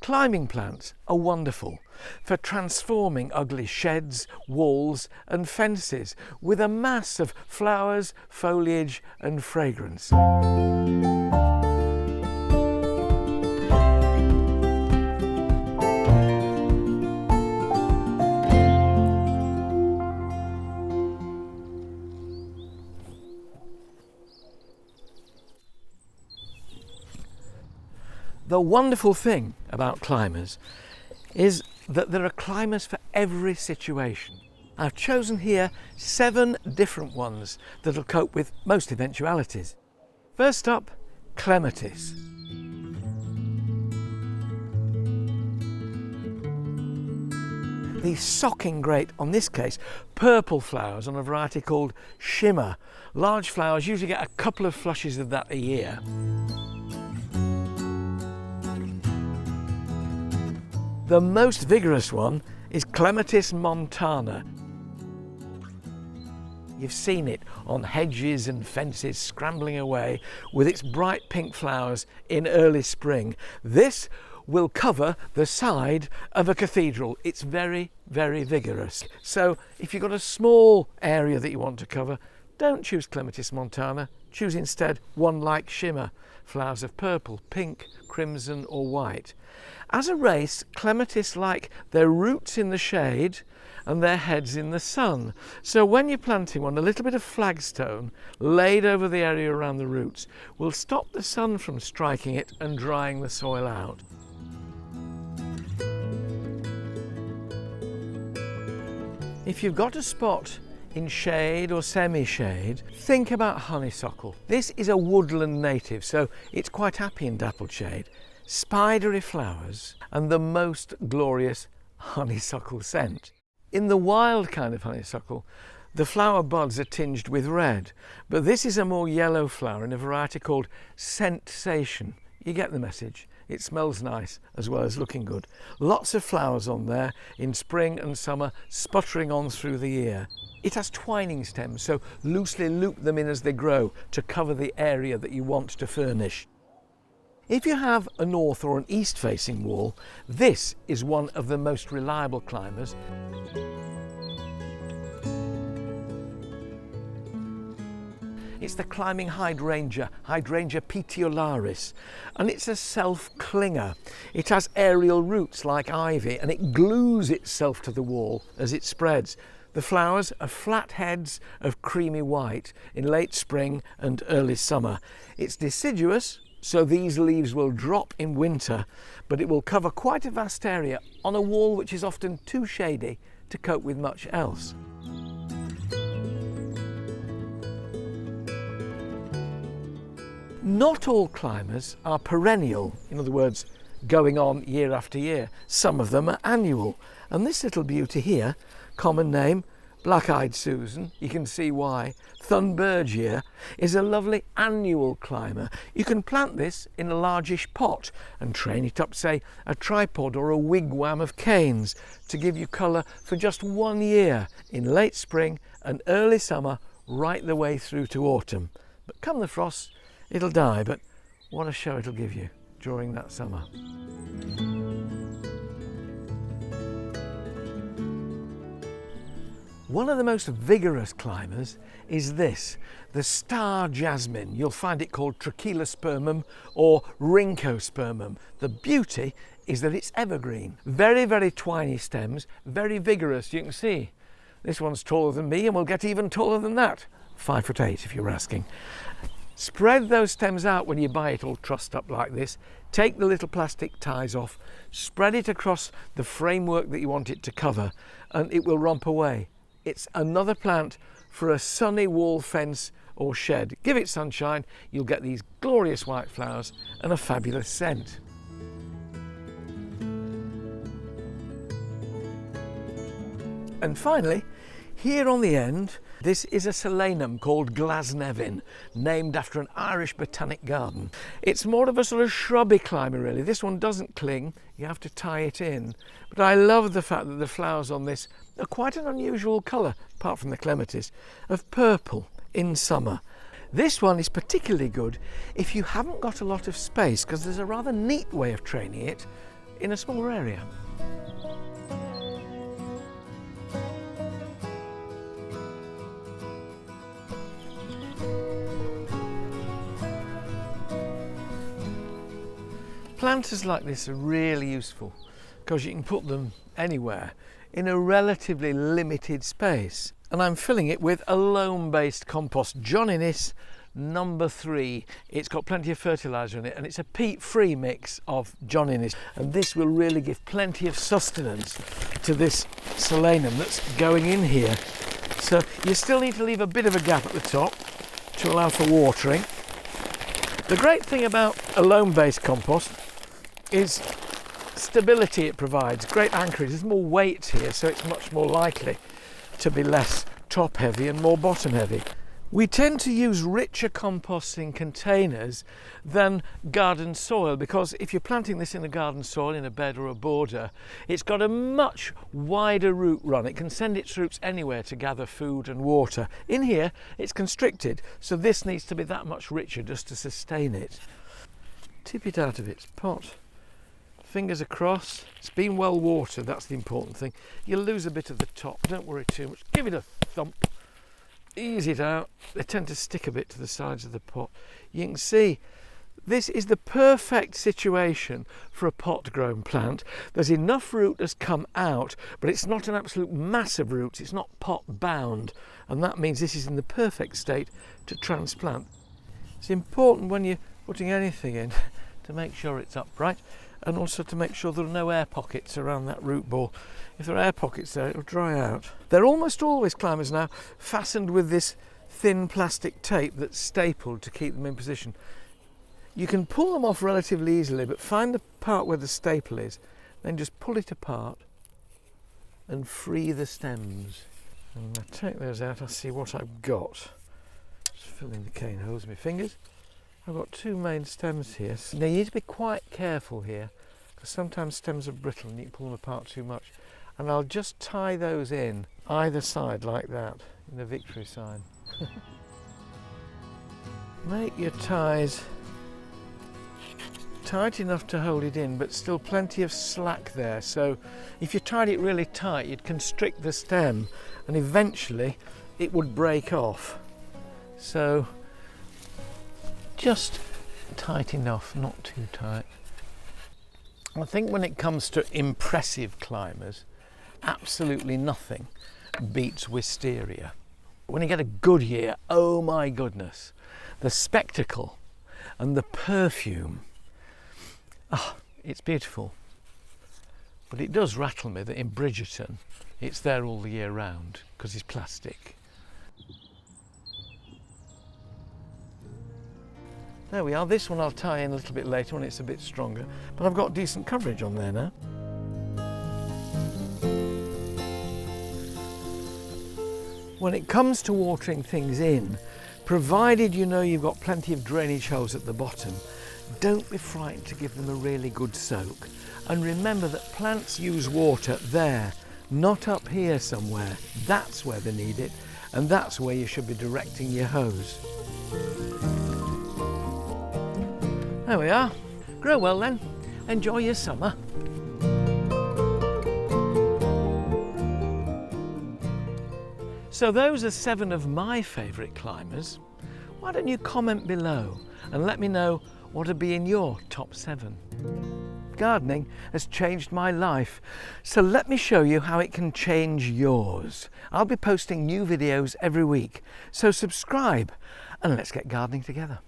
Climbing plants are wonderful for transforming ugly sheds, walls and fences with a mass of flowers, foliage and fragrance. The wonderful thing about climbers is that there are climbers for every situation. I've chosen here 7 different ones that'll cope with most eventualities. First up, Clematis. The socking great, on this case, purple flowers on a variety called Shimmer. Large flowers usually get a couple of flushes of that a year. The most vigorous one is Clematis Montana. You've seen it on hedges and fences scrambling away with its bright pink flowers in early spring. This will cover the side of a cathedral. It's very, very vigorous. So if you've got a small area that you want to cover, don't choose Clematis Montana. Choose instead one like Shimmer, flowers of purple, pink, crimson or white. As a race, Clematis like their roots in the shade and their heads in the sun. So when you're planting one, a little bit of flagstone laid over the area around the roots will stop the sun from striking it and drying the soil out. If you've got a spot in shade or semi-shade, think about honeysuckle. This is a woodland native, so it's quite happy in dappled shade. Spidery flowers and the most glorious honeysuckle scent. In the wild kind of honeysuckle, the flower buds are tinged with red, but this is a more yellow flower in a variety called Scentsation. You get the message. It smells nice as well as looking good. Lots of flowers on there in spring and summer, sputtering on through the year. It has twining stems, so loosely loop them in as they grow to cover the area that you want to furnish. If you have a north or an east facing wall, this is one of the most reliable climbers. It's the climbing hydrangea, Hydrangea petiolaris, and it's a self-clinger. It has aerial roots like ivy and it glues itself to the wall as it spreads. The flowers are flat heads of creamy white in late spring and early summer. It's deciduous, so these leaves will drop in winter, but it will cover quite a vast area on a wall which is often too shady to cope with much else. Not all climbers are perennial, in other words, going on year after year. Some of them are annual, and this little beauty here, common name, Black-eyed Susan, you can see why, Thunbergia, is a lovely annual climber. You can plant this in a largish pot and train it up, say, a tripod or a wigwam of canes to give you colour for just 1 year in late spring and early summer right the way through to autumn. But come the frost, it'll die, but what a show it'll give you during that summer. One of the most vigorous climbers is this, the star jasmine. You'll find it called Trellis or Rhyncospermum. The beauty is that it's evergreen. Very, very twiny stems, very vigorous. You can see this one's taller than me and will get even taller than that. 5'8" if you're asking. Spread those stems out when you buy it all trussed up like this. Take the little plastic ties off, spread it across the framework that you want it to cover, and it will romp away. It's another plant for a sunny wall fence or shed. Give it sunshine, you'll get these glorious white flowers and a fabulous scent. And finally, here on the end, this is a Solanum called Glasnevin, named after an Irish botanic garden. It's more of a sort of shrubby climber really. This one doesn't cling, you have to tie it in. But I love the fact that the flowers on this are quite an unusual colour, apart from the clematis, of purple in summer. This one is particularly good if you haven't got a lot of space, because there's a rather neat way of training it. in a smaller area. Planters like this are really useful because you can put them anywhere in a relatively limited space. And I'm filling it with a loam-based compost, John Innes number 3. It's got plenty of fertiliser in it, and it's a peat-free mix of John Innes. And this will really give plenty of sustenance to this Solanum that's going in here. So you still need to leave a bit of a gap at the top to allow for watering. The great thing about a loam-based compost is stability it provides, great anchorage. There's more weight here, so it's much more likely to be less top heavy and more bottom heavy. We tend to use richer composts in containers than garden soil, because if you're planting this in a garden soil, in a bed or a border, it's got a much wider root run. It can send its roots anywhere to gather food and water. In here it's constricted, so this needs to be that much richer just to sustain it. Tip it out of its pot. Fingers across. It's been well watered, that's the important thing. You'll lose a bit of the top, don't worry too much. Give it a thump, ease it out. They tend to stick a bit to the sides of the pot. You can see this is the perfect situation for a pot grown plant. There's enough root has come out, but it's not an absolute mass of roots, it's not pot bound, and that means this is in the perfect state to transplant. It's important when you're putting anything in to make sure it's upright, and also to make sure there are no air pockets around that root ball. If there are air pockets there, it'll dry out. They're almost always, climbers now, fastened with this thin plastic tape that's stapled to keep them in position. You can pull them off relatively easily, but find the part where the staple is, then just pull it apart and free the stems. And I take those out, I'll see what I've got. Just fill in the cane holes with my fingers. I've got 2 main stems here. Now you need to be quite careful here, because sometimes stems are brittle and you can pull them apart too much. And I'll just tie those in either side like that, in the victory sign. Make your ties tight enough to hold it in, but still plenty of slack there. So if you tied it really tight, you'd constrict the stem and eventually it would break off. So just tight enough, not too tight. I think when it comes to impressive climbers, absolutely nothing beats Wisteria. When you get a good year, oh my goodness, the spectacle and the perfume, it's beautiful. But it does rattle me that in Bridgerton it's there all the year round because it's plastic. There we are. This one I'll tie in a little bit later when it's a bit stronger, but I've got decent coverage on there now. When it comes to watering things in, provided you know you've got plenty of drainage holes at the bottom, don't be frightened to give them a really good soak. And remember that plants use water there, not up here somewhere. That's where they need it, and that's where you should be directing your hose. There we are. Grow well then. Enjoy your summer. So those are 7 of my favourite climbers. Why don't you comment below and let me know what would be in your top 7. Gardening has changed my life, so let me show you how it can change yours. I'll be posting new videos every week, so subscribe and let's get gardening together.